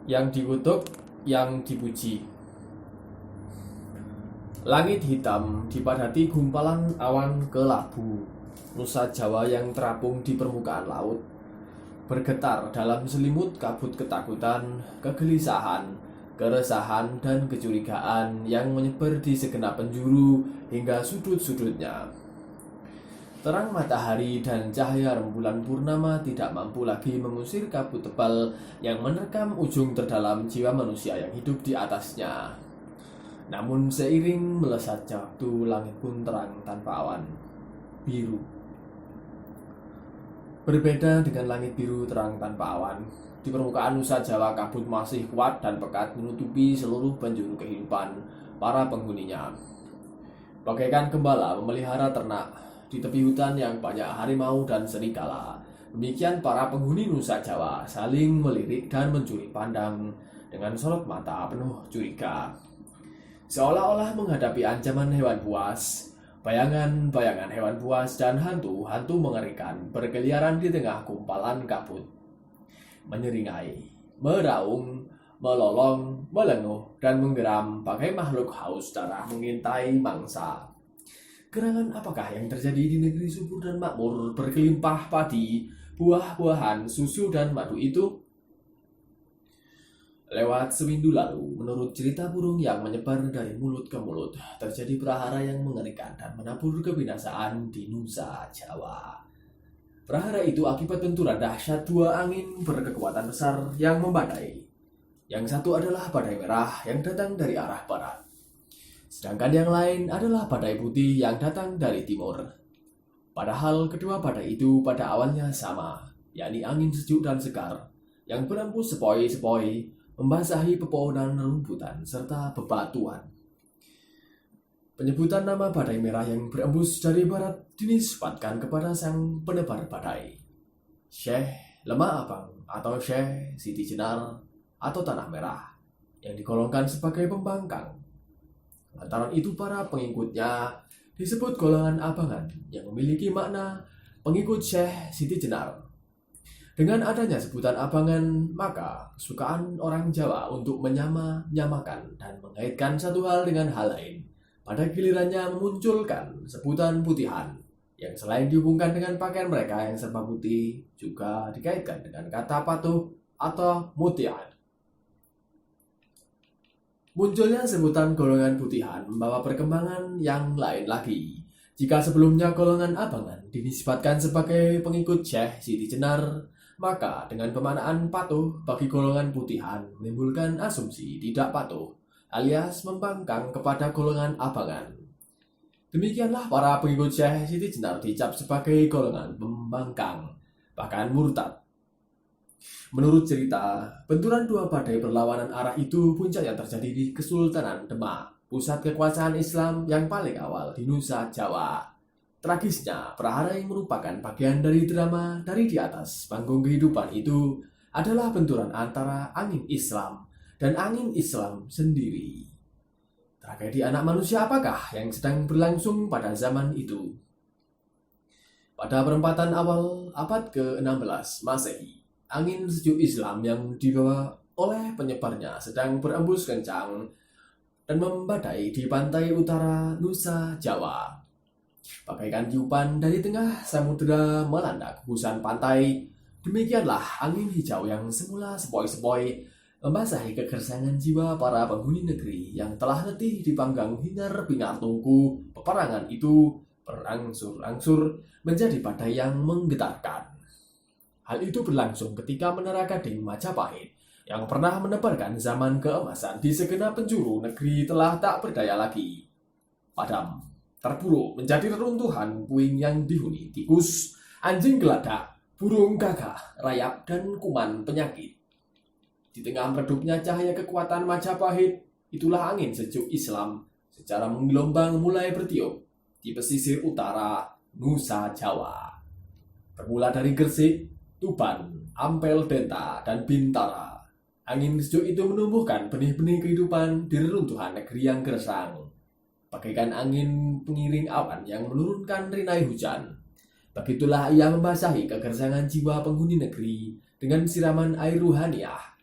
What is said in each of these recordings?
yang dikutuk, yang dipuji. Langit hitam dipadati gumpalan awan kelabu. Nusa Jawa yang terapung di permukaan laut bergetar dalam selimut kabut ketakutan, kegelisahan, keresahan, dan kecurigaan yang menyebar di segenap penjuru hingga sudut-sudutnya. Terang matahari dan cahaya rembulan purnama tidak mampu lagi mengusir kabut tebal yang menerkam ujung terdalam jiwa manusia yang hidup di atasnya. Namun seiring melesatnya waktu, langit pun terang tanpa awan, biru. Berbeda dengan langit biru terang tanpa awan, di permukaan Nusa Jawa kabut masih kuat dan pekat menutupi seluruh penjuru kehidupan para penghuninya. Bagaikan gembala memelihara ternak di tepi hutan yang banyak harimau dan serigala, demikian para penghuni Nusa Jawa saling melirik dan mencuri pandang dengan sorot mata penuh curiga. Seolah-olah menghadapi ancaman hewan buas, bayangan-bayangan hewan buas dan hantu-hantu mengerikan berkeliaran di tengah gumpalan kabut. Menyeringai, meraung, melolong, melenguh, dan menggeram bagai makhluk haus darah mengintai mangsa. Gerangan apakah yang terjadi di negeri subur dan makmur berkelimpah padi, buah-buahan, susu, dan madu itu? Lewat sewindu lalu, menurut cerita burung yang menyebar dari mulut ke mulut, terjadi prahara yang mengerikan dan menabur kebinasaan di Nusa Jawa. Prahara itu akibat benturan dahsyat dua angin berkekuatan besar yang membadai. Yang satu adalah badai merah yang datang dari arah barat, sedangkan yang lain adalah badai putih yang datang dari timur. Padahal kedua badai itu pada awalnya sama, yakni angin sejuk dan segar, yang berembus sepoi-sepoi, membasahi pepohonan rumputan serta bebatuan. Penyebutan nama badai merah yang berembus dari barat dinisbatkan kepada sang penebar badai, Syekh Lemah Abang atau Syekh Siti Jenar atau Tanah Merah, yang digolongkan sebagai pembangkang. Lantaran itu para pengikutnya disebut golongan abangan yang memiliki makna pengikut Syekh Siti Jenar. Dengan adanya sebutan abangan, maka kesukaan orang Jawa untuk menyamakan dan mengaitkan satu hal dengan hal lain pada gilirannya memunculkan sebutan putihan yang selain dihubungkan dengan pakaian mereka yang serba putih juga dikaitkan dengan kata patuh atau mutihan. Munculnya sebutan golongan putihan membawa perkembangan yang lain lagi. Jika sebelumnya golongan abangan dinisbatkan sebagai pengikut Syekh Siti Jenar, maka dengan pemanaan patuh bagi golongan putihan menimbulkan asumsi tidak patuh alias membangkang kepada golongan abangan. Demikianlah para pengikut Syekh Siti Jenar dicap sebagai golongan pembangkang, bahkan murtad. Menurut cerita, benturan dua badai berlawanan arah itu puncaknya terjadi di Kesultanan Demak, pusat kekuasaan Islam yang paling awal di Nusa Jawa. Tragisnya, prahara yang merupakan bagian dari drama dari di atas panggung kehidupan itu adalah benturan antara angin Islam dan angin Islam sendiri. Tragedi anak manusia apakah yang sedang berlangsung pada zaman itu? Pada perempatan awal abad ke-16 Masehi, angin sejuk Islam yang dibawa oleh penyebarnya sedang berembus kencang dan membadai di pantai utara Nusa Jawa. Bagaikan tiupan dari tengah samudera melanda gugusan pantai, demikianlah angin hijau yang semula sepoi-sepoi membasahi kegersangan jiwa para penghuni negeri yang telah letih dipanggang hingar-bingar tungku peperangan itu berangsur-angsur menjadi badai yang menggetarkan. Hal itu berlangsung ketika Menara Gading Majapahit yang pernah menebarkan zaman keemasan di segenap penjuru negeri telah tak berdaya lagi. Padam, terpuruk menjadi reruntuhan puing yang dihuni tikus, anjing geladak, burung gagak, rayap, dan kuman penyakit. Di tengah meredupnya cahaya kekuatan Majapahit, itulah angin sejuk Islam secara menggelombang mulai bertiup di pesisir utara Nusa Jawa. Bermula dari Gresik, Tuban, Ampel Denta, dan Bintara, angin sejuk itu menumbuhkan benih-benih kehidupan di reruntuhan negeri yang gersang. Bagaikan angin pengiring awan yang menurunkan rinai hujan, begitulah ia membasahi kegersangan jiwa penghuni negeri dengan siraman air ruhaniah.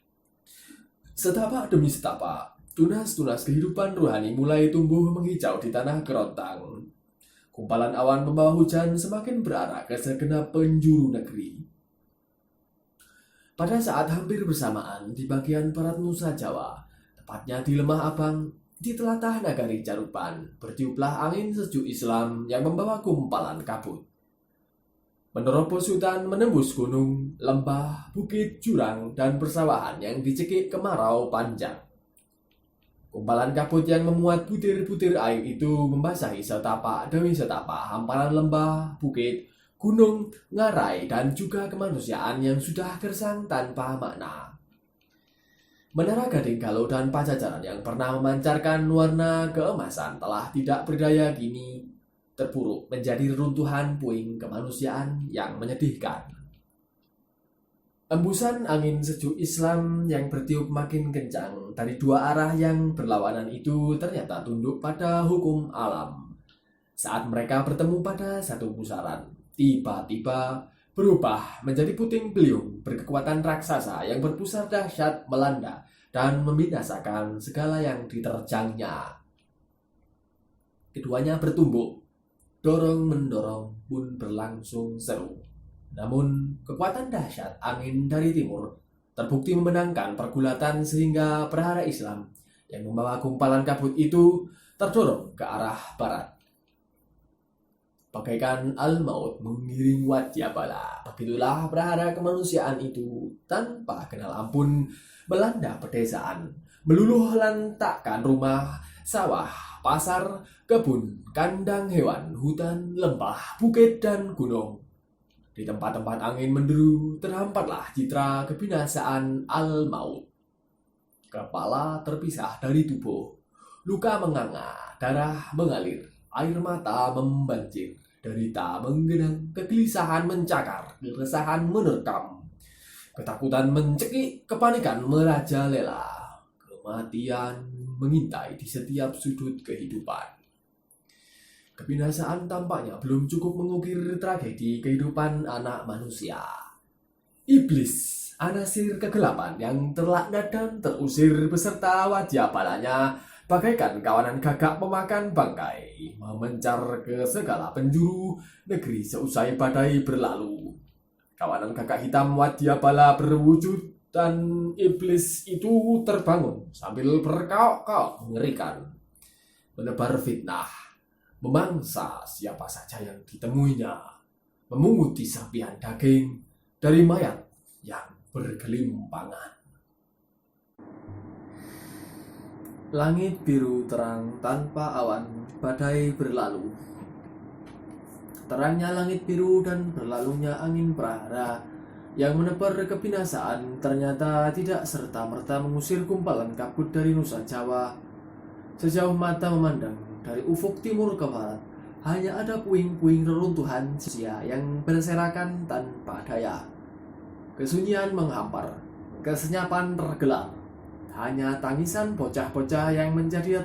Setapak demi setapak, tunas-tunas kehidupan rohani mulai tumbuh menghijau di tanah kerontang. Kumpalan awan pembawa hujan semakin berarah ke segenap penjuru negeri. Pada saat hampir bersamaan di bagian barat Nusa Jawa, tepatnya di Lemah Abang, di telatah nagari Carupan, bertiuplah angin sejuk Islam yang membawa gumpalan kabut. Menerobos hutan, menembus gunung, lembah, bukit, jurang, dan persawahan yang dicekik kemarau panjang. Gumpalan kabut yang memuat butir-butir air itu membasahi setapak demi setapak hamparan lembah, bukit, gunung, ngarai, dan juga kemanusiaan yang sudah gersang tanpa makna. Menara Gading Galuh dan Pajajaran yang pernah memancarkan warna keemasan telah tidak berdaya kini terpuruk menjadi reruntuhan puing kemanusiaan yang menyedihkan. Embusan angin sejuk Islam yang bertiup makin kencang dari dua arah yang berlawanan itu ternyata tunduk pada hukum alam. Saat mereka bertemu pada satu pusaran, tiba-tiba berubah menjadi puting beliung berkekuatan raksasa yang berpusar dahsyat melanda dan membinasakan segala yang diterjangnya. Keduanya bertumbuk, dorong-mendorong pun berlangsung seru. Namun, kekuatan dahsyat angin dari timur terbukti memenangkan pergulatan sehingga prahara Islam yang membawa gumpalan kabut itu terdorong ke arah barat. Bagaikan al-maut mengiring wadyabala, begitulah prahara kemanusiaan itu tanpa kenal ampun melanda pedesaan, meluluh lantakkan rumah, sawah, pasar, kebun, kandang hewan, hutan, lembah, bukit, dan gunung. Di tempat-tempat angin menderu, terhampatlah citra kebinasaan al-maut. Kepala terpisah dari tubuh, luka menganga, darah mengalir, air mata membanjir, derita menggenang, kegelisahan mencakar, keresahan menerkam, ketakutan mencekik, kepanikan merajalela, kematian mengintai di setiap sudut kehidupan. Kebinasaan tampaknya belum cukup mengukir tragedi kehidupan anak manusia. Iblis, anasir kegelapan yang terlaknat dan terusir beserta wadyabalanya bagaikan kawanan gagak pemakan bangkai, memencar ke segala penjuru negeri seusai badai berlalu. Kawanan gagak hitam wadyabala berwujud dan iblis itu terbangun sambil berkaok-kaok mengerikan, menebar fitnah, memangsa siapa saja yang ditemuinya, memunguti serpihan daging dari mayat yang bergelimpangan. Langit biru terang tanpa awan, badai berlalu. Terangnya langit biru dan berlalunya angin prahara yang menebar kebinasaan ternyata tidak serta-merta mengusir gumpalan kabut dari Nusa Jawa. Sejauh mata memandang dari ufuk timur ke barat, hanya ada puing-puing reruntuhan sia yang berserakan tanpa daya. Kesunyian menghampar, kesenyapan tergelar. Hanya tangisan bocah-bocah yang menjadi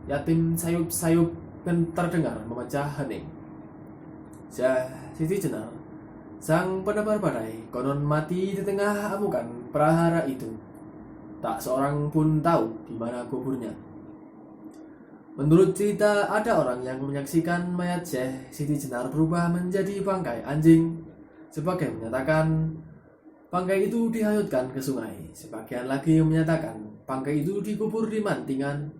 yatim sayup-sayup dan terdengar memecah hening. Syekh Siti Jenar, sang penebar badai, konon mati di tengah amukan prahara itu. Tak seorang pun tahu di mana kuburnya. Menurut cerita, ada orang yang menyaksikan mayat Syekh Siti Jenar berubah menjadi bangkai anjing. Sebagian menyatakan bangkai itu dihanyutkan ke sungai. Sebagian lagi menyatakan bangkai itu dikubur di Mantingan.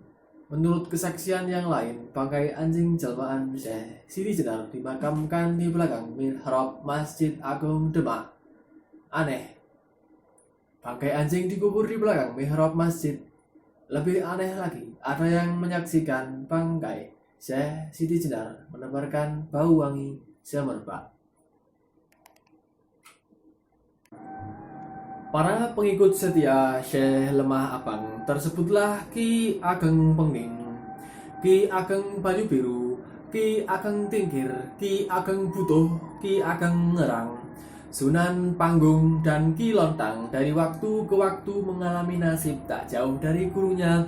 Menurut kesaksian yang lain, bangkai anjing jelmaan Syekh Siti Jenar dimakamkan di belakang mihrab Masjid Agung Demak. Aneh, bangkai anjing dikubur di belakang mihrab masjid. Lebih aneh lagi, ada yang menyaksikan bangkai Syekh Siti Jenar menebarkan bau wangi semerbak. Para pengikut setia Syekh Lemah Abang tersebutlah Ki Ageng Penging, Ki Ageng Banyu Biru, Ki Ageng Tingkir, Ki Ageng Butuh, Ki Ageng Ngerang, Sunan Panggung, dan Ki Lontang dari waktu ke waktu mengalami nasib tak jauh dari gurunya,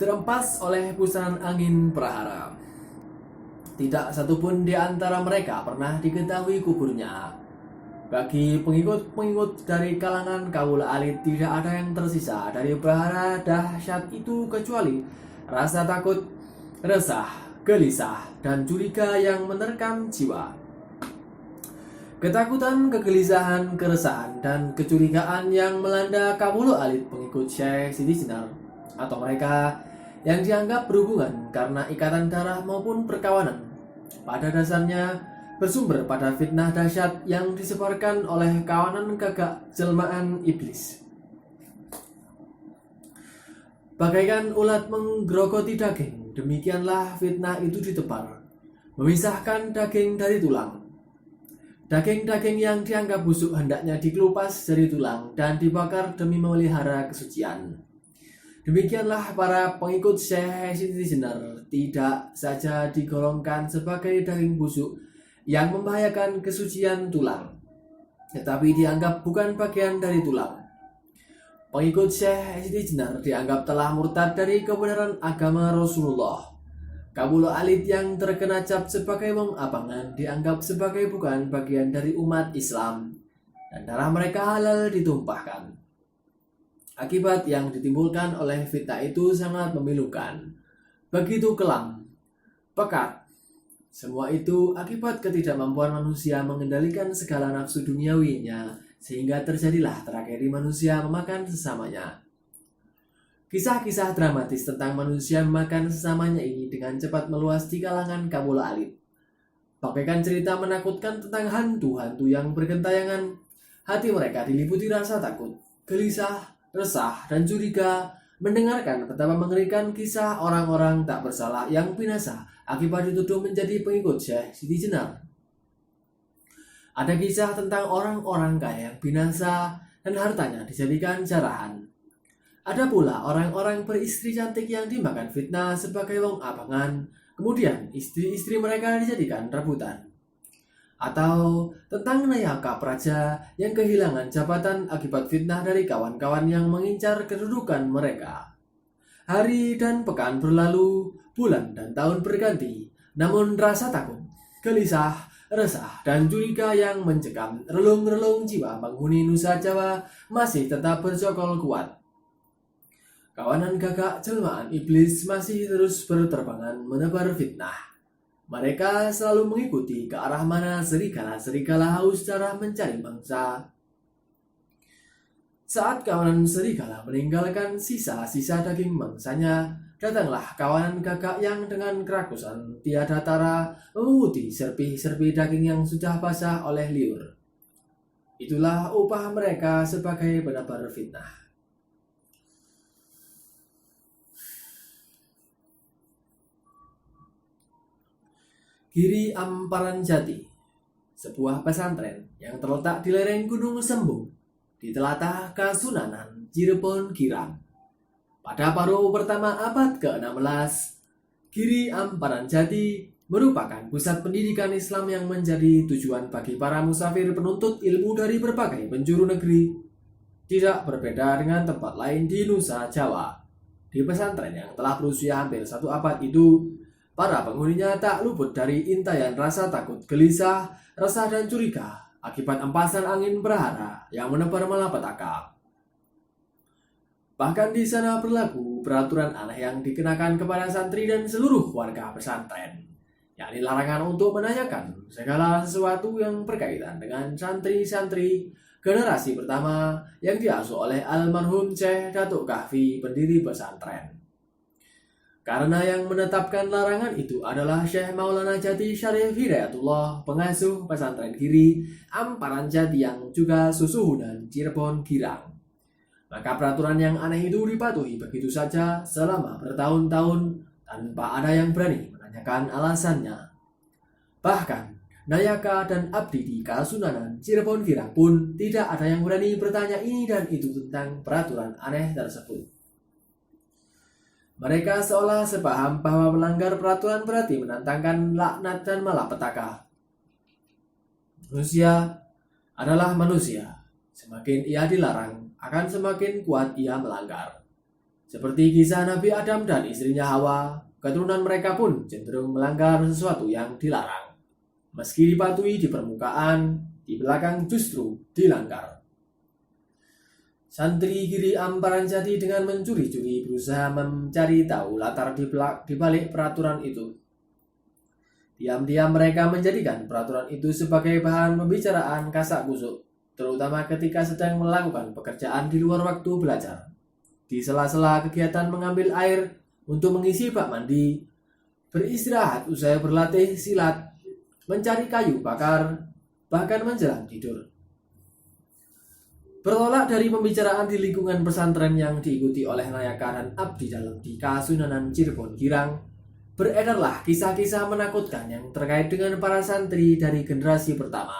terempas oleh pusaran angin prahara. Tidak satupun di antara mereka pernah diketahui kuburnya. Bagi pengikut-pengikut dari kalangan kaula alit, tidak ada yang tersisa dari prahara dahsyat itu kecuali rasa takut, resah, gelisah, dan curiga yang menerkam jiwa. Ketakutan, kegelisahan, keresahan, dan kecurigaan yang melanda kawula alit pengikut Syekh Siti Jenar, atau mereka yang dianggap berhubungan karena ikatan darah maupun perkawanan, pada dasarnya bersumber pada fitnah dahsyat yang disebarkan oleh kawanan gagak jelmaan iblis. Bagaikan ulat menggerogoti daging, demikianlah fitnah itu ditebar, memisahkan daging dari tulang. Daging-daging yang dianggap busuk hendaknya dikelupas dari tulang dan dibakar demi memelihara kesucian. Demikianlah para pengikut Syekh Siti Jenar tidak saja digolongkan sebagai daging busuk yang membahayakan kesucian tulang, tetapi dianggap bukan bagian dari tulang. Pengikut Syekh Siti Jenar dianggap telah murtad dari kebenaran agama Rasulullah. Kawula alit yang terkena cap sebagai wong abangan dianggap sebagai bukan bagian dari umat Islam, dan darah mereka halal ditumpahkan. Akibat yang ditimbulkan oleh fitnah itu sangat memilukan, begitu kelam, pekat. Semua itu akibat ketidakmampuan manusia mengendalikan segala nafsu duniawinya, sehingga terjadilah tragedi manusia memakan sesamanya. Kisah-kisah dramatis tentang manusia memakan sesamanya ini dengan cepat meluas di kalangan kawula alit. Bagaikan cerita menakutkan tentang hantu-hantu yang bergentayangan, hati mereka diliputi rasa takut, gelisah, resah, dan curiga mendengarkan betapa mengerikan kisah orang-orang tak bersalah yang binasa akibat dituduh menjadi pengikut Syekh Siti Jenar. Ada kisah tentang orang-orang kaya yang binasa dan hartanya dijadikan jarahan. Ada pula orang-orang beristri cantik yang dimakan fitnah sebagai wong abangan, kemudian istri-istri mereka dijadikan rebutan. Atau tentang Nayaka Praja yang kehilangan jabatan akibat fitnah dari kawan-kawan yang mengincar kedudukan mereka. Hari dan pekan berlalu, bulan dan tahun berganti, namun rasa takut, gelisah, resah, dan curiga yang mencekam relung-relung jiwa penghuni Nusa Jawa masih tetap bercokol kuat. Kawanan gagak jelmaan iblis masih terus berterbangan menebar fitnah. Mereka selalu mengikuti ke arah mana serigala-serigala haus darah mencari mangsa. Saat kawanan serigala meninggalkan sisa-sisa daging mangsanya, datanglah kawanan gagak yang dengan kerakusan tiada tara memunguti serpih-serpih daging yang sudah basah oleh liur. Itulah upah mereka sebagai penebar fitnah. Giri Amparan Jati, sebuah pesantren yang terletak di lereng Gunung Sembung, di telatah Kasunanan, Cirebon, Girang. Pada paruh pertama abad ke-16, Giri Amparan Jati merupakan pusat pendidikan Islam yang menjadi tujuan bagi para musafir penuntut ilmu dari berbagai penjuru negeri. Tidak berbeda dengan tempat lain di Nusa Jawa. Di pesantren yang telah berusia hampir 1 abad itu, para penghuninya tak luput dari intayan rasa takut, gelisah, resah, dan curiga akibat empasan angin prahara yang menebar malapetaka. Bahkan di sana berlaku peraturan aneh yang dikenakan kepada santri dan seluruh warga pesantren, yakni larangan untuk menanyakan segala sesuatu yang berkaitan dengan santri-santri generasi pertama yang diasuh oleh almarhum Syekh Datuk Kahfi, pendiri pesantren. Karena yang menetapkan larangan itu adalah Syekh Maulana Jati Syarif Hidayatullah, pengasuh pesantren Giri Amparan Jati yang juga susuhunan Cirebon Girang. Maka peraturan yang aneh itu dipatuhi begitu saja selama bertahun-tahun tanpa ada yang berani menanyakan alasannya. Bahkan Nayaka dan Abdi di Kasunanan Cirebon Girang pun tidak ada yang berani bertanya ini dan itu tentang peraturan aneh tersebut. Mereka seolah sepaham bahwa melanggar peraturan berarti menantangkan laknat dan malapetaka. Manusia adalah manusia. Semakin ia dilarang, akan semakin kuat ia melanggar. Seperti kisah Nabi Adam dan istrinya Hawa, keturunan mereka pun cenderung melanggar sesuatu yang dilarang. Meski dipatuhi di permukaan, di belakang justru dilanggar. Santri Giri Amparan Jati dengan mencuri-curi berusaha mencari tahu latar di balik peraturan itu. Diam-diam mereka menjadikan peraturan itu sebagai bahan pembicaraan kasak kusuk, terutama ketika sedang melakukan pekerjaan di luar waktu belajar. Di sela-sela kegiatan mengambil air untuk mengisi bak mandi, beristirahat usai berlatih silat, mencari kayu bakar, bahkan menjelang tidur. Bertolak dari pembicaraan di lingkungan pesantren yang diikuti oleh Nayaka dan Abdi dalam di Kasunanan Cirebon Girang, beredarlah kisah-kisah menakutkan yang terkait dengan para santri dari generasi pertama.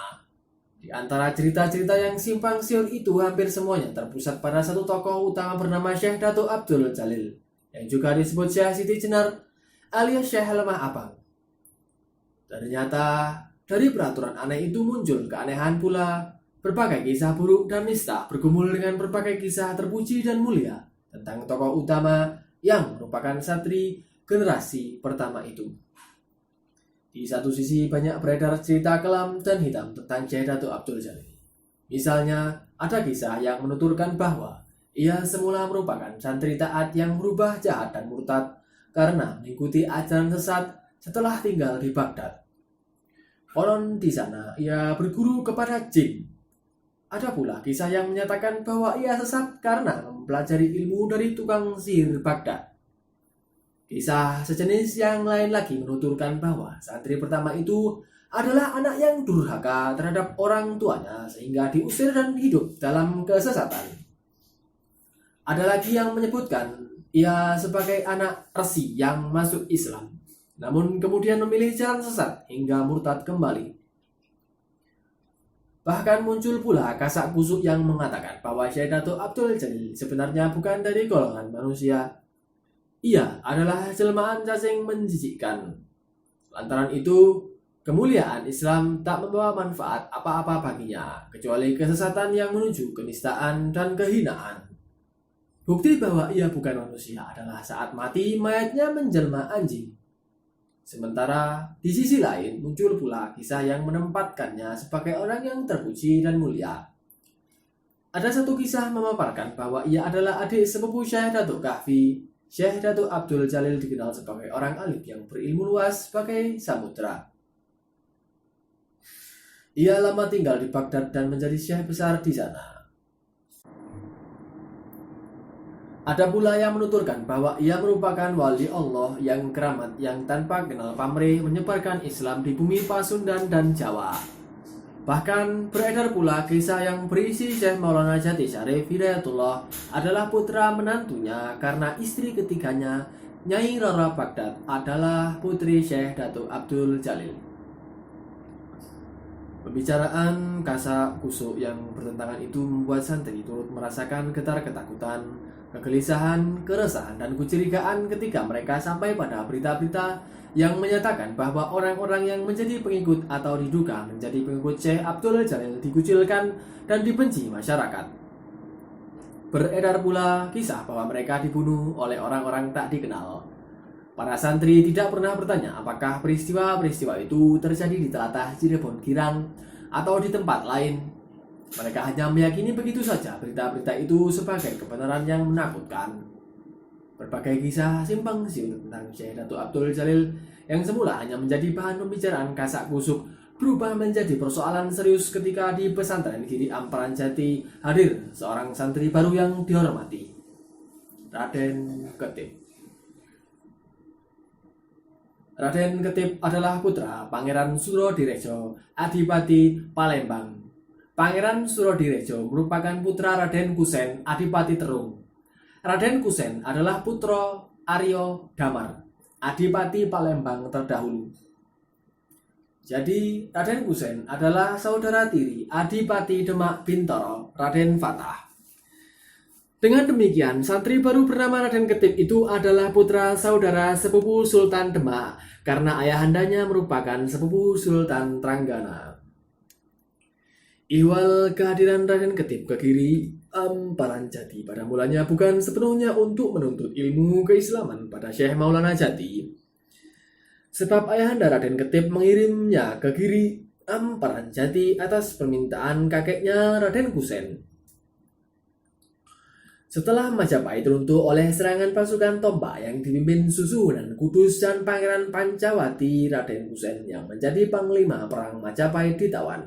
Di antara cerita-cerita yang simpang siur itu hampir semuanya terpusat pada satu tokoh utama bernama Syekh Dato' Abdul Jalil, yang juga disebut Syekh Siti Jenar alias Syekh Lemah Abang. Ternyata dari peraturan aneh itu muncul keanehan pula. Berbagai kisah buruk dan nista bergumul dengan berbagai kisah terpuji dan mulia tentang tokoh utama yang merupakan santri generasi pertama itu. Di satu sisi banyak beredar cerita kelam dan hitam tentang Syekh Dato' Abdul Jalil. Misalnya, ada kisah yang menuturkan bahwa ia semula merupakan santri taat yang berubah jahat dan murtad karena mengikuti ajaran sesat setelah tinggal di Baghdad. Konon di sana ia berguru kepada jin. Ada pula kisah yang menyatakan bahwa ia sesat karena mempelajari ilmu dari tukang sihir Baghdad. Kisah sejenis yang lain lagi menuturkan bahwa santri pertama itu adalah anak yang durhaka terhadap orang tuanya sehingga diusir dan hidup dalam kesesatan. Ada lagi yang menyebutkan ia sebagai anak resi yang masuk Islam, namun kemudian memilih jalan sesat hingga murtad kembali. Bahkan muncul pula kasak kusuk yang mengatakan bahwa Syekh Dato' Abdul Jalil sebenarnya bukan dari golongan manusia. Ia adalah jelmaan cacing menjijikkan. Lantaran itu, kemuliaan Islam tak membawa manfaat apa-apa baginya, kecuali kesesatan yang menuju kenistaan dan kehinaan. Bukti bahwa ia bukan manusia adalah saat mati mayatnya menjelma anjing. Sementara di sisi lain muncul pula kisah yang menempatkannya sebagai orang yang terpuji dan mulia. Ada satu kisah memaparkan bahwa ia adalah adik sepupu Syekh Dato' Kahfi. Syekh Dato' Abdul Jalil dikenal sebagai orang alim yang berilmu luas sebagai samudra. Ia lama tinggal di Baghdad dan menjadi syekh besar di sana. Ada pula yang menuturkan bahwa ia merupakan wali Allah yang keramat yang tanpa kenal pamrih menyebarkan Islam di bumi Pasundan dan Jawa. Bahkan beredar pula kisah yang berisi Syekh Maulana Jati Syarif Hidayatullah adalah putra menantunya karena istri ketiganya, Nyai Rara Baghdad, adalah putri Syekh Dato' Abdul Jalil. Pembicaraan kasak kusuk yang bertentangan itu membuat santri turut merasakan getar ketakutan, kegelisahan, keresahan, dan kecurigaan ketika mereka sampai pada berita-berita yang menyatakan bahwa orang-orang yang menjadi pengikut atau diduga menjadi pengikut Syekh Abdul Jalil dikucilkan dan dibenci masyarakat. Beredar pula kisah bahwa mereka dibunuh oleh orang-orang tak dikenal. Para santri tidak pernah bertanya apakah peristiwa-peristiwa itu terjadi di telatah Cirebon Girang atau di tempat lain. Mereka hanya meyakini begitu saja berita-berita itu sebagai kebenaran yang menakutkan. Berbagai kisah simpang siur tentang Syekh Dato' Abdul Jalil yang semula hanya menjadi bahan pembicaraan kasak kusuk berubah menjadi persoalan serius ketika di pesantren Giri Amparan Jati hadir seorang santri baru yang dihormati, Raden Ketip. Raden Ketip adalah putra Pangeran Surodirejo, Adipati Palembang. Pangeran Surodirejo merupakan putra Raden Kusen, Adipati Terung. Raden Kusen adalah putra Aryo Damar, Adipati Palembang terdahulu. Jadi Raden Kusen adalah saudara tiri Adipati Demak Bintoro, Raden Fatah. Dengan demikian, santri baru bernama Raden Ketip itu adalah putra saudara sepupu Sultan Demak karena ayahandanya merupakan sepupu Sultan Tranggana. Ihwal kehadiran Raden Ketip ke Giri Amparan Jati pada mulanya bukan sepenuhnya untuk menuntut ilmu keislaman pada Syekh Maulana Jati. Sebab ayahanda Raden Ketip mengirimnya ke Giri Amparan Jati atas permintaan kakeknya Raden Kusen. Setelah Majapahit runtuh oleh serangan pasukan Tombak yang dipimpin Susuhunan Kudus dan Pangeran Pancawati, Raden Kusen yang menjadi panglima perang Majapahit ditawan.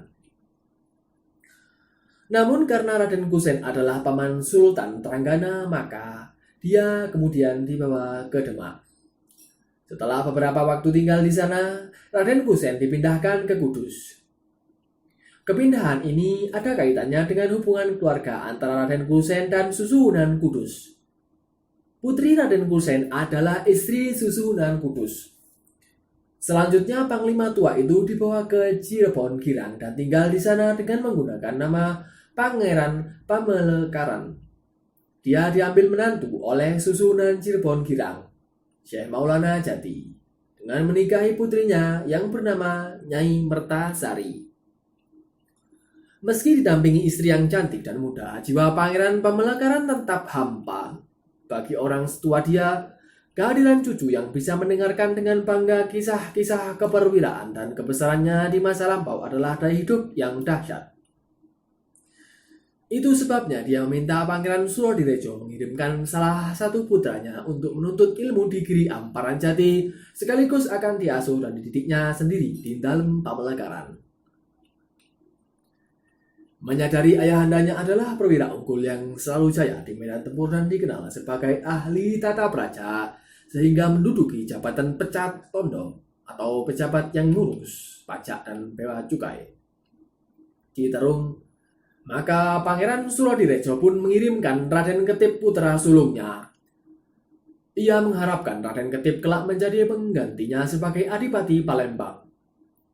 Namun karena Raden Kusen adalah paman Sultan Trenggana, maka dia kemudian dibawa ke Demak. Setelah beberapa waktu tinggal di sana, Raden Kusen dipindahkan ke Kudus. Kepindahan ini ada kaitannya dengan hubungan keluarga antara Raden Kusen dan Susuhunan Kudus. Putri Raden Kusen adalah istri Susuhunan Kudus. Selanjutnya Panglima tua itu dibawa ke Cirebon Girang dan tinggal di sana dengan menggunakan nama Pangeran Pamekaran. Dia diambil menantu oleh Susuhunan Cirebon Girang, Syekh Maulana Jati, dengan menikahi putrinya yang bernama Nyai Mertasari. Meski didampingi istri yang cantik dan muda, jiwa Pangeran Pamekaran tetap hampa. Bagi orang setua dia, kehadiran cucu yang bisa mendengarkan dengan bangga kisah-kisah keperwiraan dan kebesarannya di masa lampau adalah daya hidup yang dahsyat. Itu sebabnya dia meminta Pangeran Surodirejo mengirimkan salah satu putranya untuk menuntut ilmu di Giri Amparan Jati, sekaligus akan diasuh dan dididiknya sendiri di dalam Pamekaran. Menyadari ayahandanya adalah perwira unggul yang selalu jaya di medan tempur dan dikenal sebagai ahli tata praja, sehingga menduduki jabatan pecat tondo atau pejabat yang ngurus pajak dan bea cukai. Citerung, maka Pangeran Surodirejo pun mengirimkan Raden Ketip putra sulungnya. Ia mengharapkan Raden Ketip kelak menjadi penggantinya sebagai Adipati Palembang.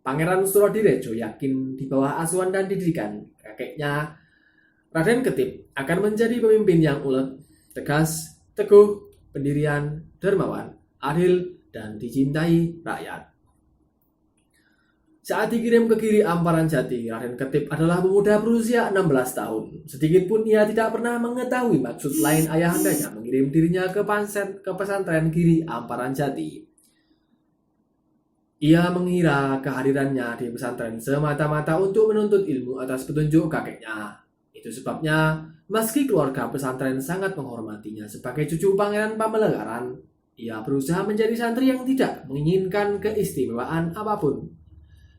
Pangeran Surodirejo yakin di bawah asuhan dan didikan kakeknya, Raden Ketip akan menjadi pemimpin yang ulet, tegas, teguh, pendirian, dermawan, adil, dan dicintai rakyat. Saat dikirim ke Giri Amparan Jati, Raden Ketip adalah pemuda berusia 16 tahun. Sedikitpun ia tidak pernah mengetahui maksud lain ayahandanya mengirim dirinya ke pesantren Giri Amparan Jati. Ia mengira kehadirannya di pesantren semata-mata untuk menuntut ilmu atas petunjuk kakeknya. Itu sebabnya, meski keluarga pesantren sangat menghormatinya sebagai cucu Pangeran Pamekaran, ia berusaha menjadi santri yang tidak menginginkan keistimewaan apapun.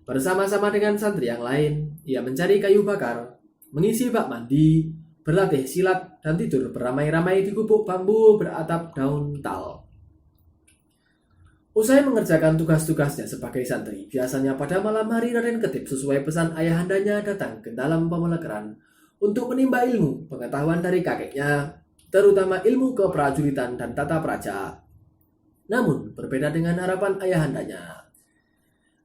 Bersama-sama dengan santri yang lain, ia mencari kayu bakar, mengisi bak mandi, berlatih silat, dan tidur beramai-ramai di gubuk bambu beratap daun tal. Usai mengerjakan tugas-tugasnya sebagai santri, biasanya pada malam hari Raden Ketip sesuai pesan ayahandanya datang ke dalam Pamekaran untuk menimba ilmu pengetahuan dari kakeknya, terutama ilmu keprajuritan dan tata praja. Namun, berbeda dengan harapan ayahandanya,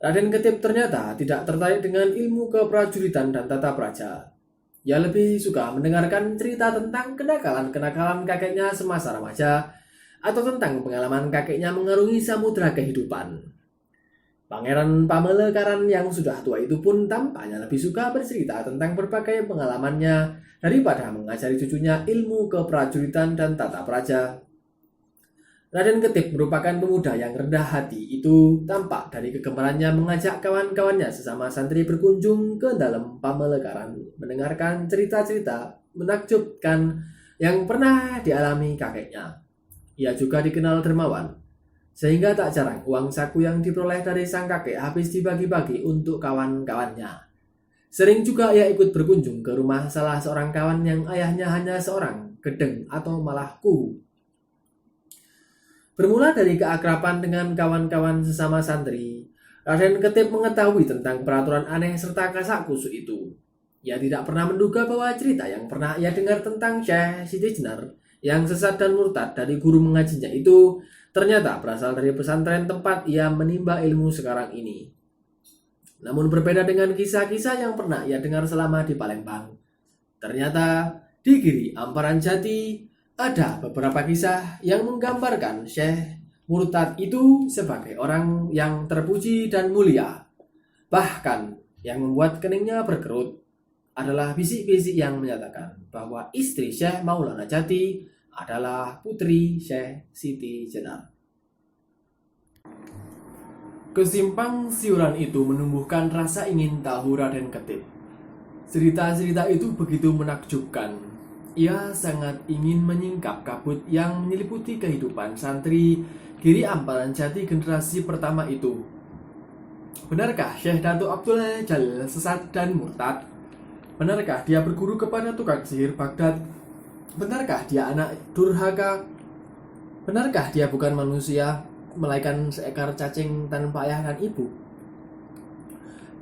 Raden Ketip ternyata tidak tertarik dengan ilmu keprajuritan dan tata praja. Ia lebih suka mendengarkan cerita tentang kenakalan-kenakalan kakeknya semasa remaja, atau tentang pengalaman kakeknya mengarungi samudera kehidupan. Pangeran Pamekaran yang sudah tua itu pun tampaknya lebih suka bercerita tentang berbagai pengalamannya daripada mengajari cucunya ilmu keprajuritan dan tata praja. Raden Ketip merupakan pemuda yang rendah hati. Itu tampak dari kegemarannya mengajak kawan-kawannya sesama santri berkunjung ke dalam Pamekaran, mendengarkan cerita-cerita menakjubkan yang pernah dialami kakeknya. Ia juga dikenal dermawan, sehingga tak jarang uang saku yang diperoleh dari sang kakek habis dibagi-bagi untuk kawan-kawannya. Sering juga ia ikut berkunjung ke rumah salah seorang kawan yang ayahnya hanya seorang gedeng atau malah kuhu. Bermula dari keakraban dengan kawan-kawan sesama santri, Raden Ketip mengetahui tentang peraturan aneh serta kasak kusuk itu. Ia tidak pernah menduga bahwa cerita yang pernah ia dengar tentang Syekh Siti Jenar yang sesat dan murtad dari guru mengajinya itu ternyata berasal dari pesantren tempat ia menimba ilmu sekarang ini. Namun berbeda dengan kisah-kisah yang pernah ia dengar selama di Palembang. Ternyata di Giri Amparan Jati ada beberapa kisah yang menggambarkan Syekh murtad itu sebagai orang yang terpuji dan mulia. Bahkan yang membuat keningnya berkerut adalah bisik-bisik yang menyatakan bahwa istri Syekh Maulana Jati adalah putri Syekh Siti Jenar. Kesimpang siuran itu menumbuhkan rasa ingin tahu Raden Ketip. Cerita-cerita itu begitu menakjubkan. Ia sangat ingin menyingkap kabut yang menyeliputi kehidupan santri Giri Amparan Jati generasi pertama itu. Benarkah Syekh Datuk Abdul Jalil sesat dan murtad? Benarkah dia berguru kepada tukang sihir Baghdad? Benarkah dia anak durhaka? Benarkah dia bukan manusia, melainkan seekor cacing tanpa ayah dan ibu?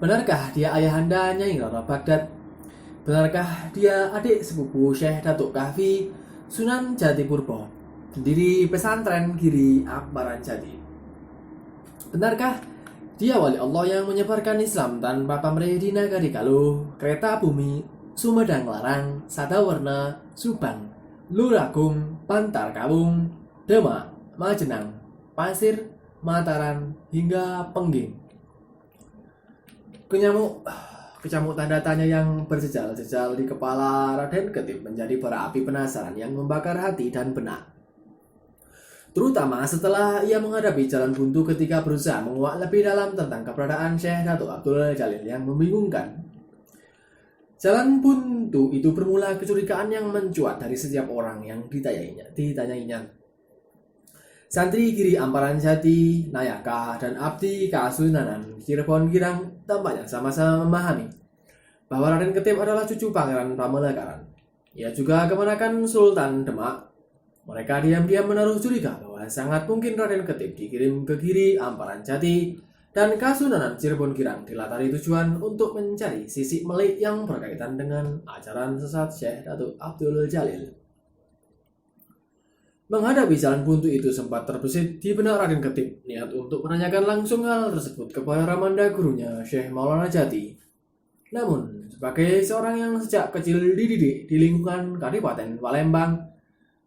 Benarkah dia ayahanda Nyai Roro Baghdad? Benarkah dia adik sepupu Syekh Datuk Kahfi Sunan Jati Purbo, pendiri pesantren Giri Amparan Jati? Benarkah dia wali Allah yang menyebarkan Islam tanpa pamrih di Nagari Galuh, Kereta Bumi, Sumedang Larang, Sadawarna, Subang, Luragung, Bantar Kawung, Demak, Majenang, Pasir, Mataram, hingga Pengging. Kecamuk tanda tanya yang berjejal-jejal di kepala Raden Ketip menjadi bara api penasaran yang membakar hati dan benak. Terutama setelah ia menghadapi jalan buntu ketika berusaha menguak lebih dalam tentang keberadaan Syekh Datuk Abdul Jalil yang membingungkan. Jalan buntu itu bermula kecurigaan yang mencuat dari setiap orang yang ditanyainya. Santri Giri Amparan Jati, Nayaka, dan Abdi Kasunanan Cirebon Girang tampaknya sama-sama memahami bahwa Raden Ketip adalah cucu Pangeran Pamekaran. Ia juga keponakan Sultan Demak. Mereka diam-diam menaruh curiga bahwa sangat mungkin Raden Ketip dikirim ke Giri Amparan Jati dan Kasunanan Cirebon Girang dilatari tujuan untuk mencari sisik melik yang berkaitan dengan ajaran sesat Syekh Datuk Abdul Jalil. Menghadapi jalan buntu itu sempat terbesit di benak Raden Ketip niat untuk menanyakan langsung hal tersebut kepada Ramanda gurunya Syekh Maulana Jati. Namun, sebagai seorang yang sejak kecil dididik di lingkungan Kadipaten Palembang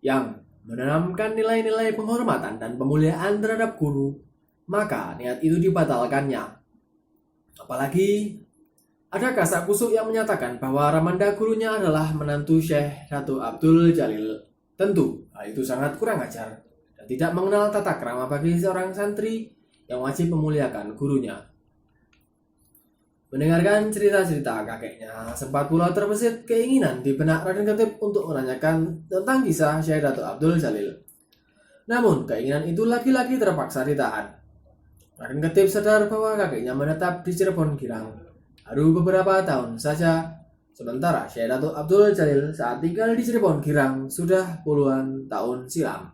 yang menanamkan nilai-nilai penghormatan dan pemuliaan terhadap guru, maka niat itu dibatalkannya. Apalagi ada kasak kusuk yang menyatakan bahwa Ramanda gurunya adalah menantu Syekh Datuk Abdul Jalil. Tentu, hal itu sangat kurang ajar dan tidak mengenal tata krama bagi seorang santri yang wajib memuliakan gurunya. Mendengarkan cerita-cerita kakeknya, sempat pula terbesit keinginan di benak Raden Ketip untuk menanyakan tentang kisah Syekh Datuk Abdul Jalil. Namun, keinginan itu lagi-lagi terpaksa ditahan. Raden Ketip sadar bahwa kakeknya menetap di Cirebon Girang baru beberapa tahun saja. Sementara Syekh Datuk Abdul Jalil saat tinggal di Cirebon Girang sudah puluhan tahun silam.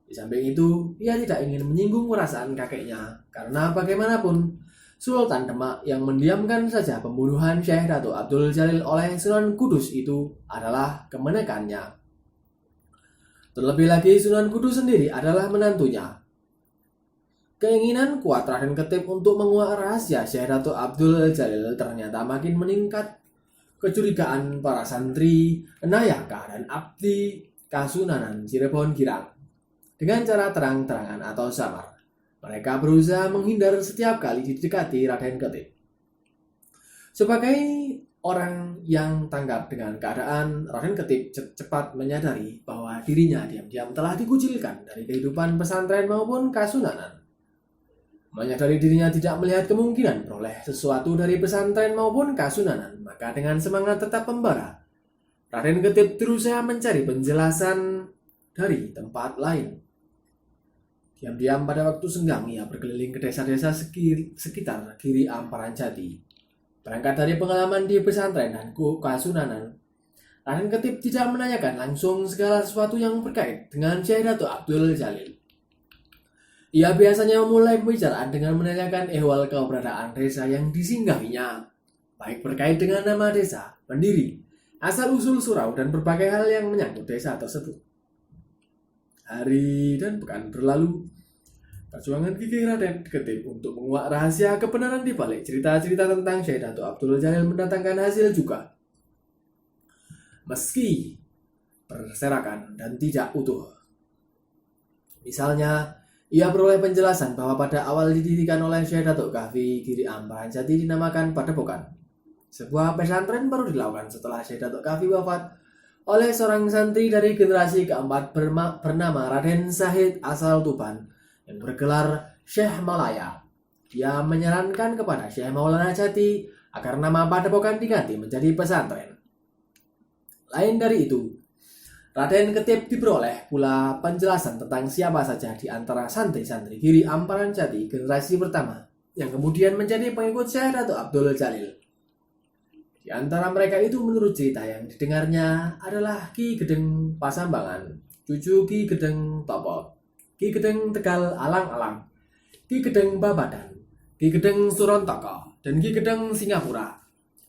Di samping itu, ia tidak ingin menyinggung perasaan kakeknya karena bagaimanapun Sultan Demak yang mendiamkan saja pembunuhan Syekh Datuk Abdul Jalil oleh Sunan Kudus itu adalah kemenekannya. Terlebih lagi Sunan Kudus sendiri adalah menantunya. Keinginan kuat Raden Ketip untuk menguak rahasia Syekh Datuk Abdul Jalil ternyata makin meningkat. Kecurigaan para santri, Nayaka, dan Abdi Kasunanan Cirebon Girang dengan cara terang-terangan atau samar. Mereka berusaha menghindar setiap kali didekati Raden Ketip. Sebagai orang yang tanggap dengan keadaan, Raden Ketip cepat menyadari bahwa dirinya diam-diam telah dikucilkan dari kehidupan pesantren maupun Kasunanan. Menyadari dirinya tidak melihat kemungkinan peroleh sesuatu dari pesantren maupun Kasunanan, maka dengan semangat tetap membara, Raden Ketip berusaha mencari penjelasan dari tempat lain. Diam-diam pada waktu senggang ia berkeliling ke desa-desa sekitar Giri Amparan Jati. Berangkat dari pengalaman di pesantren dan Kasunanan, Raden Ketip tidak menanyakan langsung segala sesuatu yang terkait dengan Syekh Datuk Abdul Jalil. Ia biasanya memulai pembicaraan dengan menanyakan ehwal keberadaan desa yang disinggahinya, baik terkait dengan nama desa, pendiri, asal-usul surau, dan berbagai hal yang menyangkut desa tersebut. Hari dan pekan berlalu, perjuangan gigih Raden Ketip untuk menguak rahasia kebenaran di balik cerita-cerita tentang Syekh Datuk Abdul Jalil mendatangkan hasil juga. Meski berserakan dan tidak utuh. Misalnya, ia beroleh penjelasan bahwa pada awal didirikan oleh Syekh Datuk Kahfi Giri Amparan Jati dinamakan Padepokan. Sebuah pesantren baru dilakukan setelah Syekh Datuk Kahfi wafat oleh seorang santri dari generasi keempat bernama Raden Sahid asal Tuban yang bergelar Syekh Malaya. Dia menyarankan kepada Syekh Maulana Jati agar nama padepokan diganti menjadi pesantren. Lain dari itu, Raden Ketip diperoleh pula penjelasan tentang siapa saja di antara santri-santri Giri Amparan Jati generasi pertama yang kemudian menjadi pengikut Syekh Datuk Abdul Jalil. Di antara mereka itu menurut cerita yang didengarnya adalah Ki Gedeng Pasambangan, cucu Ki Gedeng Topo, Ki Gedeng Tegal Alang-Alang, Ki Gedeng Babadan, Ki Gedeng Surontoko, dan Ki Gedeng Singapura.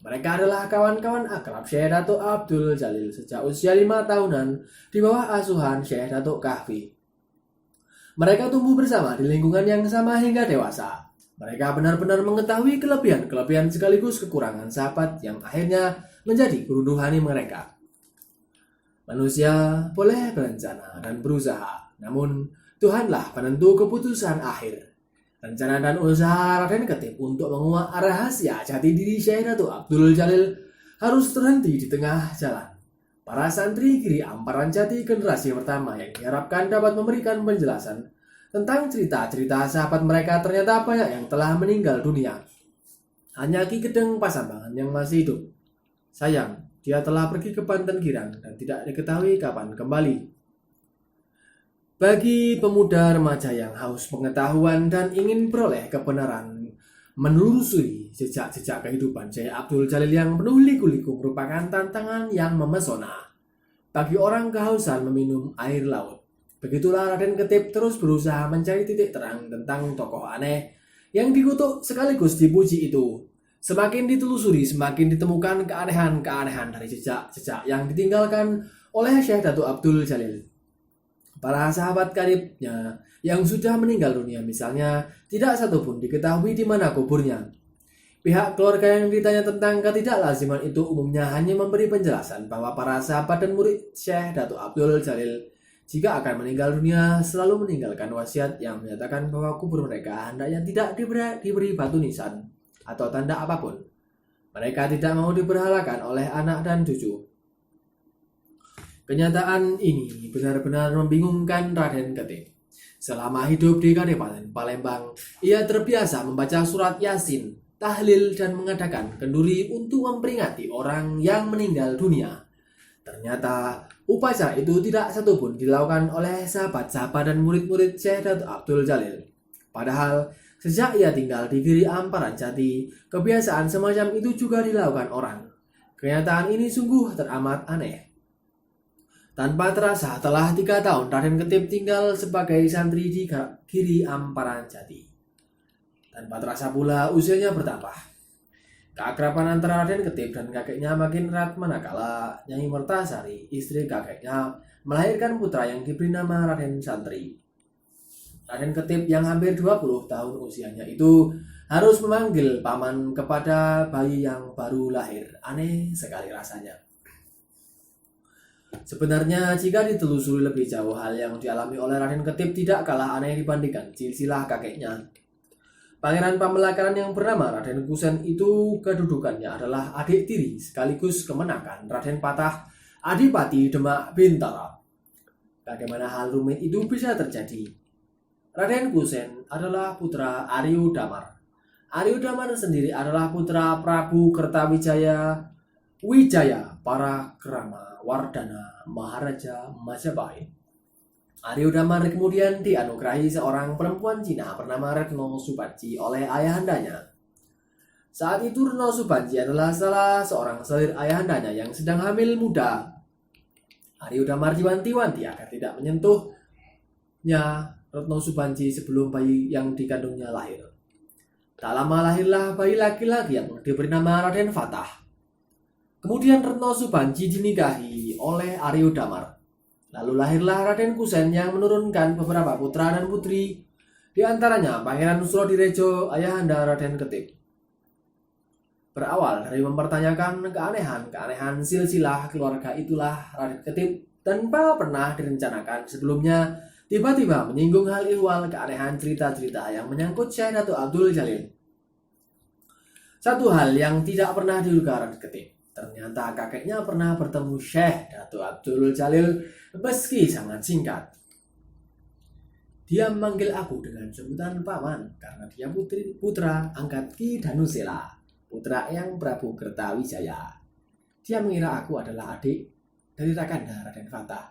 Mereka adalah kawan-kawan akrab Syekh Datuk Abdul Jalil sejak usia 5 tahunan di bawah asuhan Syekh Datuk Kahfi. Mereka tumbuh bersama di lingkungan yang sama hingga dewasa. Mereka benar-benar mengetahui kelebihan sekaligus kekurangan sahabat yang akhirnya menjadi guru rohani mereka. Manusia boleh berencana dan berusaha, namun Tuhanlah penentu keputusan akhir. Rencana dan usaha Raden Ketip untuk menguak rahasia jati diri Syekh Datuk Abdul Jalil harus terhenti di tengah jalan. Para santri Giri Amparan Jati generasi pertama yang diharapkan dapat memberikan penjelasan tentang cerita-cerita sahabat mereka ternyata banyak yang telah meninggal dunia. Hanya Ki Gedeng Pasambangan yang masih hidup. Sayang, dia telah pergi ke Banten Girang dan tidak diketahui kapan kembali. Bagi pemuda remaja yang haus pengetahuan dan ingin beroleh kebenaran, menelusuri jejak-jejak kehidupan Syekh Abdul Jalil yang penuh liku-liku merupakan tantangan yang memesona. Bagi orang kehausan meminum air laut, begitulah Raden Ketip terus berusaha mencari titik terang tentang tokoh aneh yang dikutuk sekaligus dipuji itu. Semakin ditelusuri, semakin ditemukan keanehan-keanehan dari jejak-jejak yang ditinggalkan oleh Syekh Datuk Abdul Jalil. Para sahabat karibnya yang sudah meninggal dunia misalnya, tidak satupun diketahui di mana kuburnya. Pihak keluarga yang ditanya tentang ketidaklaziman itu umumnya hanya memberi penjelasan bahwa para sahabat dan murid Syekh Datuk Abdul Jalil jika akan meninggal dunia selalu meninggalkan wasiat yang menyatakan bahwa kubur mereka hendaknya tidak diberi batu nisan atau tanda apapun. Mereka tidak mau diberhalakan oleh anak dan cucu. Kenyataan ini benar-benar membingungkan Raden Ketip. Selama hidup di Kabupaten Palembang, ia terbiasa membaca surat Yasin, tahlil, dan mengadakan kenduri untuk memperingati orang yang meninggal dunia. Ternyata upacara itu tidak satupun dilakukan oleh sahabat-sahabat dan murid-murid Syekh Datuk Abdul Jalil. Padahal sejak ia tinggal di Giri Amparan Jati, kebiasaan semacam itu juga dilakukan orang. Kenyataan ini sungguh teramat aneh. Tanpa terasa telah 3 tahun Raden Ketip tinggal sebagai santri di Giri Amparan Jati. Tanpa terasa pula usianya bertambah. Keakraban antara Raden Ketip dan kakeknya makin erat manakala Nyai Mertasari, istri kakeknya, melahirkan putra yang diberi nama Raden Santri. Raden Ketip yang hampir 20 tahun usianya itu harus memanggil paman kepada bayi yang baru lahir. Aneh sekali rasanya. Sebenarnya jika ditelusuri lebih jauh, hal yang dialami oleh Raden Ketip tidak kalah aneh dibandingkan silsilah kakeknya. Pangeran Pamekaran yang bernama Raden Kusen itu kedudukannya adalah adik tiri sekaligus kemenakan Raden Patah, Adipati Demak Bintara. Bagaimana hal rumit itu bisa terjadi? Raden Kusen adalah putra Aryu Damar. Aryu Damar sendiri adalah putra Prabu Kertawijaya para Krama Wardana Maharaja Majapahit. Aryu Damar kemudian dianugerahi seorang perempuan Cina bernama Retno Subanji oleh ayahandanya. Saat itu Retno Subanji adalah salah seorang selir ayahandanya yang sedang hamil muda. Aryu Damar diwanti-wanti agar tidak menyentuhnya Retno Subanji sebelum bayi yang dikandungnya lahir. Tak lama lahirlah bayi laki-laki yang diberi nama Raden Fatah. Kemudian Retno Subanji dinikahi oleh Aryu Damar. Lalu lahirlah Raden Kusen yang menurunkan beberapa putra dan putri, di antaranya Pangeran Surodirejo, ayahanda Raden Ketip. Berawal dari mempertanyakan keanehan silsilah keluarga itulah Raden Ketip tanpa pernah direncanakan sebelumnya tiba-tiba menyinggung hal ihwal keanehan cerita-cerita yang menyangkut Syekh Datuk Abdul Jalil. Satu hal yang tidak pernah diduga Raden Ketip. Ternyata kakeknya pernah bertemu Syekh Datuk Abdul Jalil meski sangat singkat. Dia memanggil aku dengan sebutan paman karena dia putra angkat Ki Danusela, putra Eyang Prabu Kertawijaya. Dia mengira aku adalah adik dari Rakanda Raden Fatah.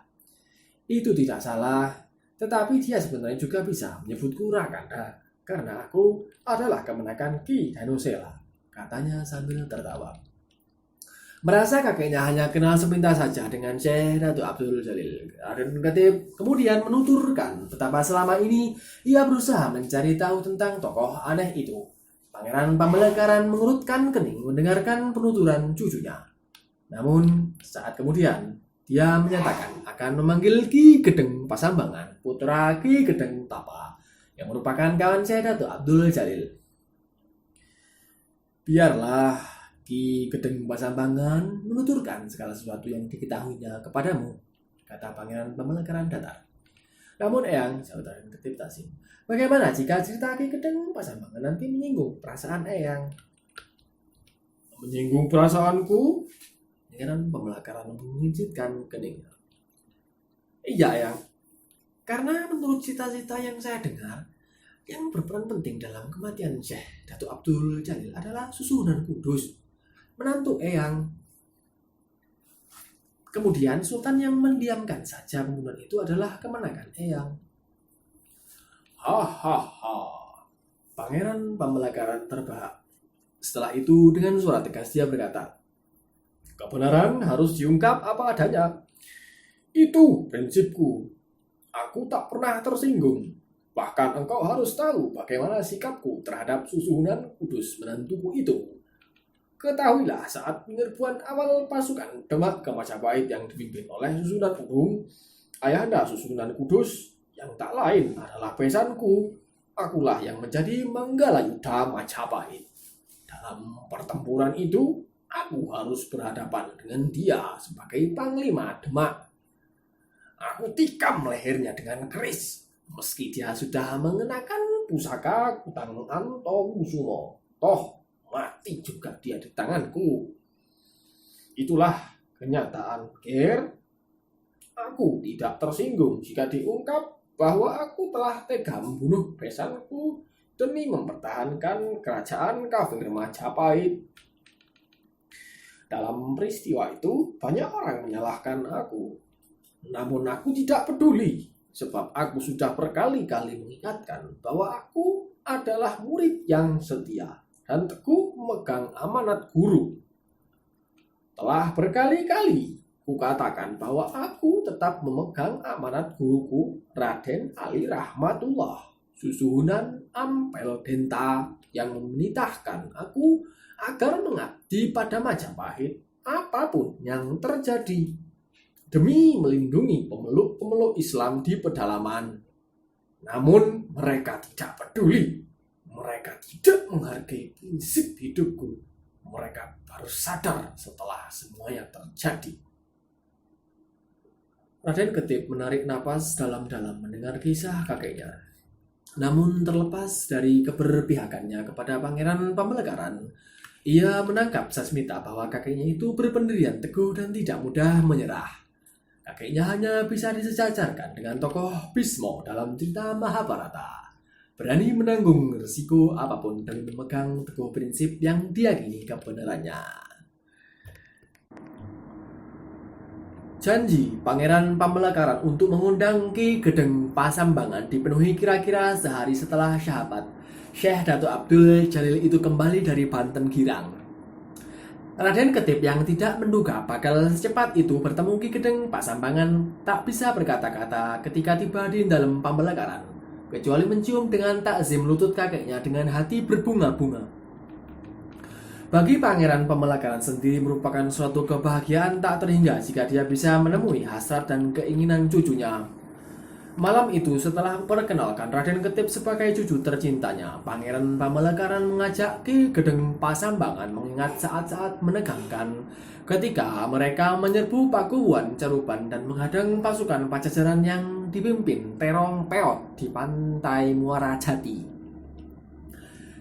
Itu tidak salah, tetapi dia sebenarnya juga bisa menyebutku Rakanda karena aku adalah kemenakan Ki Danusela, katanya sambil tertawa. Merasa kakeknya hanya kenal sepintas saja dengan Syekh Datuk Abdul Jalil, Raden Ketip kemudian menuturkan betapa selama ini ia berusaha mencari tahu tentang tokoh aneh itu. Pangeran Pambalekaran mengurutkan kening mendengarkan penuturan cucunya. Namun saat kemudian dia menyatakan akan memanggil Ki Gedeng Pasambangan, putra Ki Gedeng Tapa, yang merupakan kawan Syekh Datuk Abdul Jalil. Biarlah Ki Gedeng Pasambangan menuturkan segala sesuatu yang diketahuinya kepadamu, kata Pangeran Pambalekaran datar. Namun Eyang, sahut Raden Ketip Tasim, bagaimana jika cerita Ki Gedeng Pasambangan nanti menyinggung perasaan Eyang? Menyinggung perasaanku? Pangeran Pambalekaran mengincitkan keningnya. Iya Eyang, karena menurut cita-cita yang saya dengar, yang berperan penting dalam kematian Syekh Datuk Abdul Jalil adalah Susuhunan Kudus, menantu Eyang. Kemudian Sultan yang mendiamkan saja pembunuhan itu adalah kemenangan Eyang. Hahaha. Pangeran Pambalekaran terbahak. Setelah itu dengan suara tegas dia berkata, kebenaran harus diungkap apa adanya. Itu prinsipku. Aku tak pernah tersinggung. Bahkan engkau harus tahu bagaimana sikapku terhadap Susuhunan Kudus menantuku itu. Ketahuilah saat penyerbuan awal pasukan Demak ke Majapahit yang dipimpin oleh Susuhunan Agung, Ayahanda Susuhunan Kudus yang tak lain adalah besanku. Akulah yang menjadi Manggalayuda Majapahit. Dalam pertempuran itu, aku harus berhadapan dengan dia sebagai Panglima Demak. Aku tikam lehernya dengan keris, meski dia sudah mengenakan pusaka Kutang Antokusumo. Toh mati juga dia di tanganku. Itulah kenyataan, Ger. Aku tidak tersinggung jika diungkap bahwa aku telah tega membunuh besanku demi mempertahankan kerajaan kafir Majapahit. Dalam peristiwa itu, banyak orang menyalahkan aku. Namun aku tidak peduli, sebab aku sudah berkali-kali mengingatkan bahwa aku adalah murid yang setia dan teguh memegang amanat guru. Telah berkali-kali kukatakan bahwa aku tetap memegang amanat guruku Raden Ali Rahmatullah Susuhunan Ampel Denta yang menitahkan aku agar mengabdi pada Majapahit apapun yang terjadi demi melindungi pemeluk-pemeluk Islam di pedalaman. Namun mereka tidak peduli. Mereka tidak menghargai prinsip hidupku. Mereka baru sadar setelah semuanya terjadi. Raden Ketip menarik napas dalam-dalam mendengar kisah kakeknya. Namun terlepas dari keberpihakannya kepada Pangeran Pambalekaran, ia menangkap Sasmita bahwa kakeknya itu berpendirian teguh dan tidak mudah menyerah. Kakeknya hanya bisa disejajarkan dengan tokoh Bisma dalam cerita Mahabharata. Berani menanggung risiko apapun demi memegang teguh prinsip yang diyakini kebenarannya. Janji Pangeran Pambalekaran untuk mengundang Ki Gedeng Pasambangan dipenuhi kira-kira sehari setelah syahadat Syekh Datuk Abdul Jalil itu kembali dari Banten Girang. Raden Ketip yang tidak menduga bakal secepat itu bertemu Ki Gedeng Pasambangan tak bisa berkata-kata ketika tiba di dalam Pambalekaran, kecuali mencium dengan takzim lutut kakeknya dengan hati berbunga-bunga. Bagi Pangeran Pambalekaran sendiri merupakan suatu kebahagiaan tak terhingga jika dia bisa menemui hasrat dan keinginan cucunya. Malam itu setelah memperkenalkan Raden Ketip sebagai cucu tercintanya, Pangeran Pambalekaran mengajak Ki Gedeng Pasambangan mengingat saat-saat menegangkan ketika mereka menyerbu Pakuwuan Caruban dan menghadang pasukan Pajajaran yang dipimpin Terong Peot di pantai Muara Jati.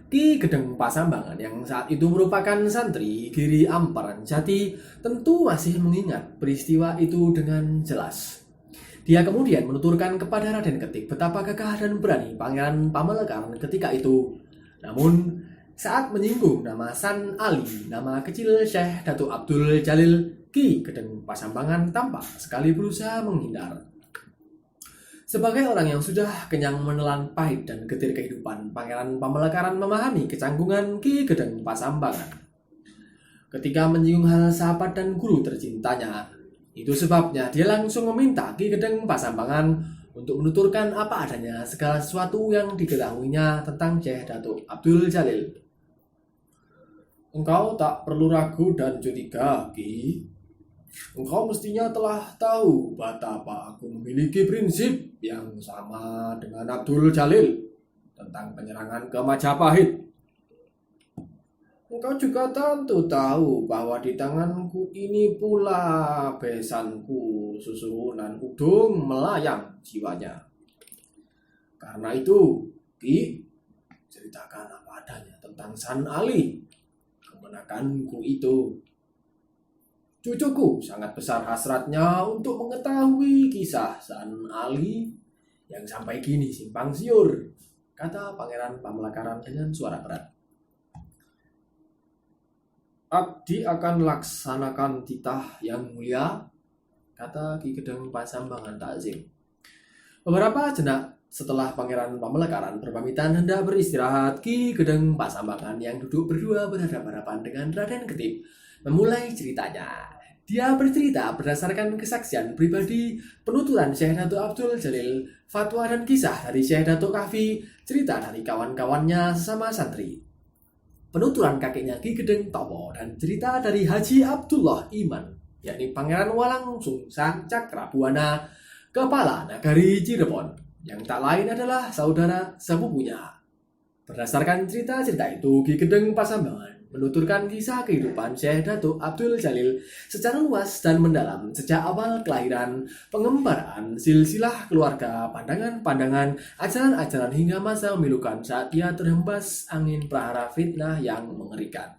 Ki Gedeng Pasambangan yang saat itu merupakan santri Giri Amparan Jati tentu masih mengingat peristiwa itu dengan jelas. Dia kemudian menuturkan kepada Raden Ketik betapa gagah dan berani Pangeran Pamelekan ketika itu. Namun, saat menyinggung nama San Ali, nama kecil Syekh Datuk Abdul Jalil, Ki Gedeng Pasambangan tampak sekali berusaha menghindar. Sebagai orang yang sudah kenyang menelan pahit dan getir kehidupan, Pangeran Pamelekan memahami kecanggungan Ki Gedeng Pasambangan. Ketika menyinggung hal sahabat dan guru tercintanya, itu sebabnya dia langsung meminta Ki Gedeng Pasambangan untuk menuturkan apa adanya segala sesuatu yang diketahuinya tentang Syekh Datuk Abdul Jalil. Engkau tak perlu ragu dan curiga, Ki. Engkau mestinya telah tahu betapa aku memiliki prinsip yang sama dengan Abdul Jalil tentang penyerangan ke Majapahit. Engkau juga tentu tahu bahwa di tanganku ini pula besanku susuhunan udung melayang jiwanya. Karena itu, Ki, ceritakan apa adanya tentang San Ali, kemenakanku itu. Cucuku sangat besar hasratnya untuk mengetahui kisah San Ali yang sampai kini simpang siur, kata Pangeran Pamelekan dengan suara berat. Abdi akan laksanakan titah yang mulia, kata Ki Gedeng Pasambangan takzim. Beberapa jenak setelah Pangeran Pamelekan berpamitan hendak beristirahat, Ki Gedeng Pasambangan yang duduk berdua berhadapan-hadapan dengan Raden Ketip memulai ceritanya. Dia bercerita berdasarkan kesaksian pribadi, penuturan Syekh Datuk Abdul Jalil, fatwa dan kisah dari Syekh Datuk Kahfi, cerita dari kawan-kawannya sesama santri, penuturan kakeknya Ki Gedeng Tomo, dan cerita dari Haji Abdullah Iman, yakni Pangeran Walangsung Sang Cakrabuana, kepala nagari Cirebon, yang tak lain adalah saudara sepupunya. Berdasarkan cerita-cerita itu, Ki Gedeng Pasambangan menuturkan kisah kehidupan Syekh Datuk Abdul Jalil secara luas dan mendalam sejak awal kelahiran, pengembaraan, silsilah keluarga, pandangan-pandangan, ajaran-ajaran hingga masa memilukan saat dia terhempas angin prahara fitnah yang mengerikan.